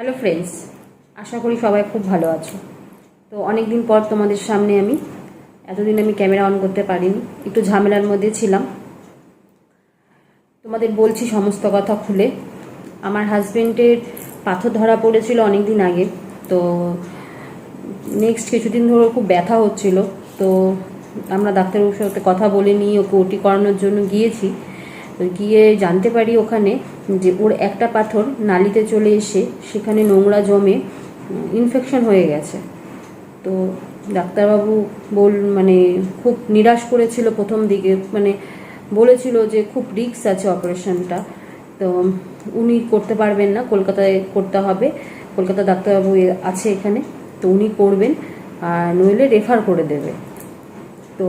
Hello friends, আশা করি সবাই খুব ভালো আছো। তো অনেক দিন পর তোমাদের সামনে এতদিন আমি ক্যামেরা অন করতে পারিনি, একটু ঝামেলার মধ্যে ছিলাম। তোমাদের বলছি সমস্ত কথা খুলে। আমার হাজবেন্ডের পাথর ধরা পড়েছিল অনেক দিন আগে। তো নেক্সট কিছুদিন ধরে খুব ব্যথা হচ্ছিল। তো আমরা ডাক্তারের সাথে কথা বলে নিয়ে ওকে ওটি করানোর জন্য গিয়েছি। গিয়ে জানতে পারি ওখানে যে ওর একটা পাথর নালিতে চলে এসে সেখানে নোংরা জমে ইনফেকশন হয়ে গেছে। তো ডাক্তারবাবু খুব নিরাশ করেছিল প্রথম দিকে, বলেছিল যে খুব রিস্ক আছে অপারেশনটা। তো উনি করতে পারবেন না, কলকাতায় করতে হবে, কলকাতা ডাক্তারবাবু আছে এখানে, তো উনি করবেন, আর নইলে রেফার করে দেবে। তো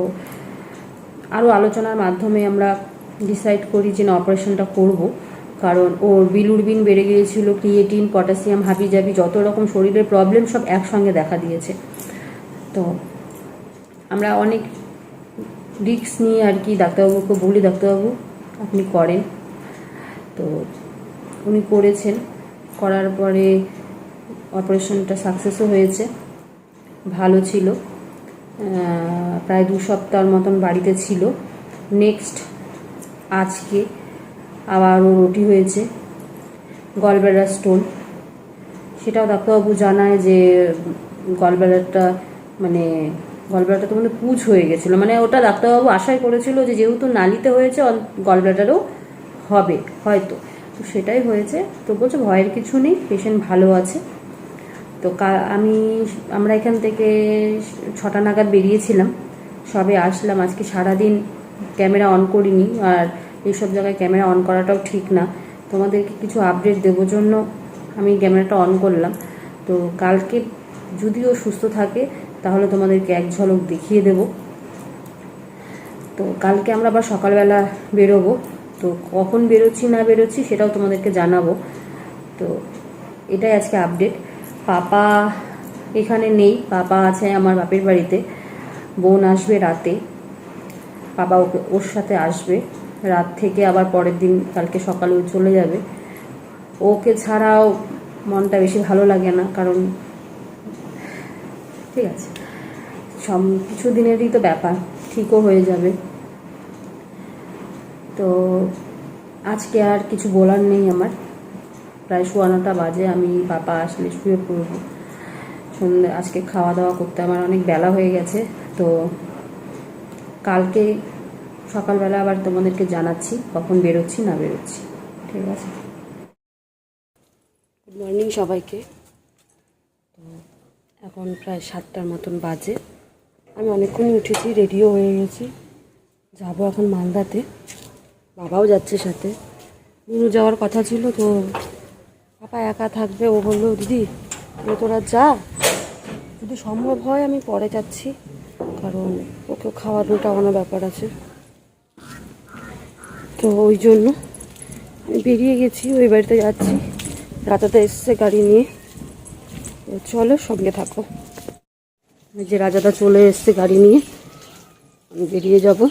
আরও আলোচনার মাধ্যমে আমরা ডিসাইড করি যে না, অপারেশনটা করব। কারণ ওর বিলুরবিন বেড়ে গিয়েছিল, ক্রিয়েটিন, পটাশিয়াম, হাবিজাবি যত রকম শরীরের প্রবলেম সব একসঙ্গে দেখা দিয়েছে। তো আমরা অনেক রিস্ক নিয়ে আর কি ডাক্তারবাবুকে বলি, ডাক্তারবাবু আপনি করেন। তো উনি করেছেন, করার পরে অপারেশনটা সাকসেসও হয়েছে, ভালো ছিল। প্রায় 2 সপ্তাহের মতন বাড়িতে ছিল। নেক্সট আজকে আবার ওর ওটি হয়েছে, গলব্লাডার স্টোন। সেটাও ডাক্তারবাবু জানায় যে গলব্লাডারটা তো পুঁজ হয়ে গেছিলো। ওটা ডাক্তারবাবু আশাই করেছিল যে যেহেতু নালিতে হয়েছে গলব্লাডারও হবে হয়তো, তো সেটাই হয়েছে। তো বলছে ভয়ের কিছু নেই, পেশেন্ট ভালো আছে। তো আমরা এখান থেকে 6টা নাগাদ বেরিয়েছিলাম, সবে আসলাম। আজকে সারাদিন ক্যামেরা অন করিনি, আর এইসব জায়গায় ক্যামেরা অন করাটাও ঠিক না। তোমাদেরকে কিছু আপডেট দেওয়ার জন্য আমি ক্যামেরাটা অন করলাম। তো কালকে যদিও সুস্থ থাকে তাহলে তোমাদেরকে এক ঝলক দেখিয়ে দেব। তো কালকে আমরা আবার সকালবেলা বেরোবো। তো কখন বেরোচ্ছি না বেরোচ্ছি সেটাও তোমাদেরকে জানাবো। তো এটাই আজকে আপডেট। পাপা এখানে নেই, পাপা আছে আমার বাপের বাড়িতে। বোন আসবে রাতে, পাপা ওর সাথে আসবে রাত থেকে, আবার পরের দিন কালকে সকালে চলে যাবে। ওকে ছাড়াও মনটা বেশি ভালো লাগে না, কারণ ঠিক আছে, সব কিছু দিনেরই তো ব্যাপার, ঠিকও হয়ে যাবে। তো আজকে আর কিছু বলার নেই আমার। প্রায় 9:15 বাজে, আমি পাপা আসলে শুয়ে পড়ব। সন্ধ্যে আজকে খাওয়া দাওয়া করতে আমার অনেক বেলা হয়ে গেছে। তো কালকে সকালবেলা আবার তোমাদেরকে জানাচ্ছি কখন বেরোচ্ছি না বেরোচ্ছি, ঠিক আছে? গুড মর্নিং সবাইকে। তো এখন প্রায় 7টার মতন বাজে, আমি অনেকক্ষণই উঠেছি, রেডিও হয়ে গেছি, যাবো এখন মালদাতে। বাবাও যাচ্ছে সাথে, নুনু যাওয়ার কথা ছিল। তো পাপা একা থাকবে, ও বললো দিদি তোরা যা, যদি সম্ভব হয় আমি পরে যাচ্ছি, কারণ ওকেও খাওয়ানো টাওয়ানোর ব্যাপার আছে। তো ওই জন্য আমি বেরিয়ে গেছি, ওই বাড়িতে যাচ্ছি। রাজাদা এসছে গাড়ি নিয়ে, চলো সঙ্গে থাকো। যে রাজাদা চলে এসছে গাড়ি নিয়ে, আমি বেরিয়ে যাব।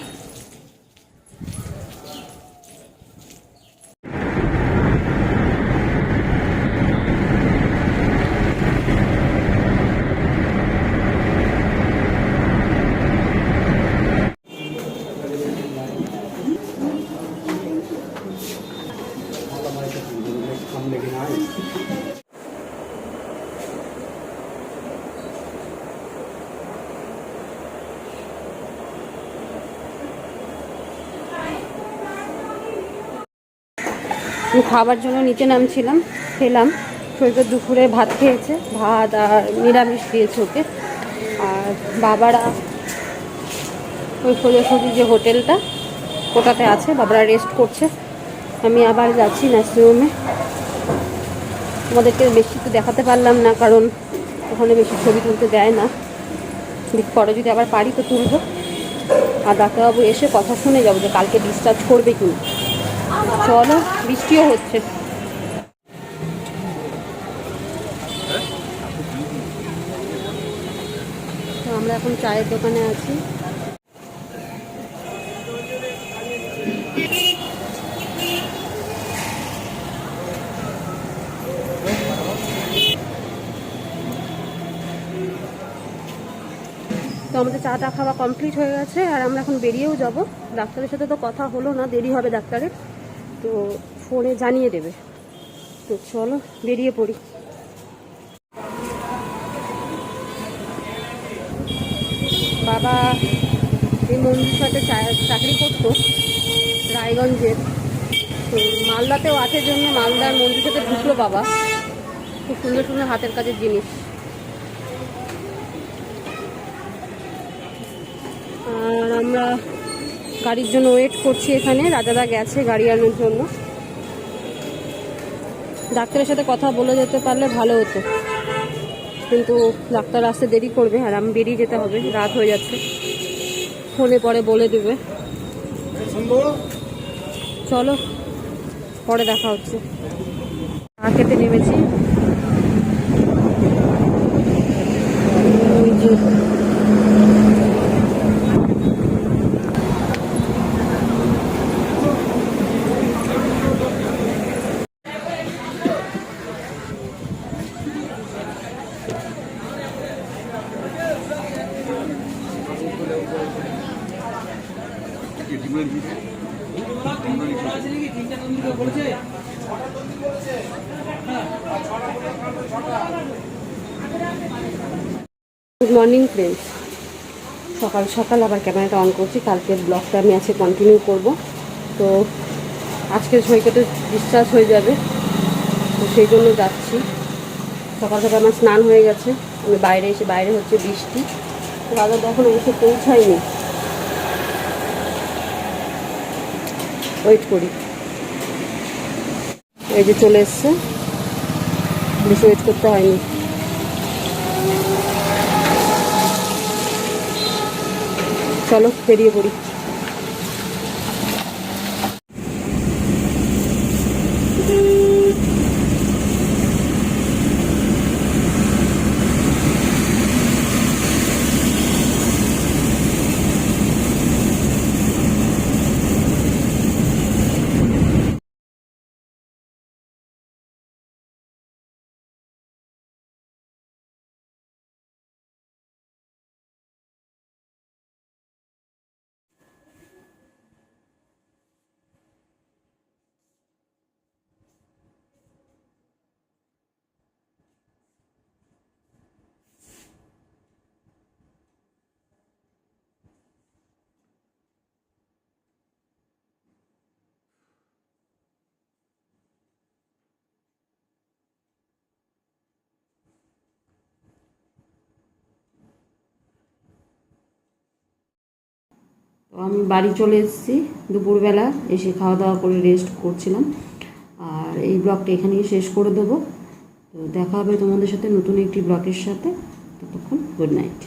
খাবার জন্য নিচে নামছিলাম, খেলাম। সৈকত দুপুরে ভাত খেয়েছে, ভাত আর নিরামিষ দিয়েছে ওকে। আর বাবারা ওই সোজাসুজি যে হোটেলটা ওটাতে আছে, বাবারা রেস্ট করছে। আমি আবার যাচ্ছি নার্সিংহোমে। তোমাদেরকে বেশি তো দেখাতে পারলাম না, কারণ ওখানে বেশি ছবি তুলতে দেয় না। পরে যদি আবার পারি তো তুলবো। আর ডাক্তারবাবু এসে কথা শুনে যাবো যে কালকে ডিসচার্জ করবে কি না। চলো, বৃষ্টিও হচ্ছে। তো আমরা এখন চায়ের দোকানে আছি। আমাদের চা খাওয়া কমপ্লিট হয়ে গেছে, আর আমরা এখন বেরিয়েও যাব। ডাক্তারের সাথে তো কথা হলো না, দেরি হবে ডাক্তারের, তো ফোনে জানিয়ে দেবে। তো চলো বেরিয়ে পড়ি। বাবা এই মঞ্জুর সাথে চাকরি করতো রায়গঞ্জের, তো মালদাতেও আছে জন্য মালদার মঞ্জুর সাথে ঢুকলো বাবা। খুব সুন্দর সুন্দর হাতের কাজের জিনিস। আর আমরা গাড়ির জন্য ওয়েট করছি এখানে, রাজাদা গেছে গাড়ি আনার জন্য। ডাক্তারের সাথে কথা বলে যেতে পারলে ভালো হতো, কিন্তু ডাক্তার আসতে দেরি করবে, আর আমি বেরিয়ে যেতে হবে, রাত হয়ে যাচ্ছে। ফোনে পরে বলে দেবে। চলো পরে দেখা হচ্ছে। চা খেতে নেমেছি। ওই যে গুড মর্নিং ফ্রেন্ডস। সকাল সকাল আবার ক্যামেরাটা অন করছি, কালকের ব্লগটা আমি আজকে কন্টিনিউ করব। তো আজকের সৈকতে ডিসচার্জ হয়ে যাবে, তো সেই জন্য যাচ্ছি। সকাল সকাল আমার স্নান হয়ে গেছে, আমি বাইরে এসে, বাইরে হচ্ছে বৃষ্টি, তো দাদা এখনো এসে পৌঁছায়নি, ওয়েট করি। এই যে চলে এসছে, বেশি ওয়েট করতে হয়নি। চলো বেরিয়ে পড়ি। তো আমি বাড়ি চলে এসেছি দুপুরবেলা, এসে খাওয়া দাওয়া করে রেস্ট করছিলাম। আর এই ব্লগটা এখানেই শেষ করে দেবো। তো দেখা হবে তোমাদের সাথে নতুন একটি ব্লগের সাথে। ততক্ষণ গুড নাইট।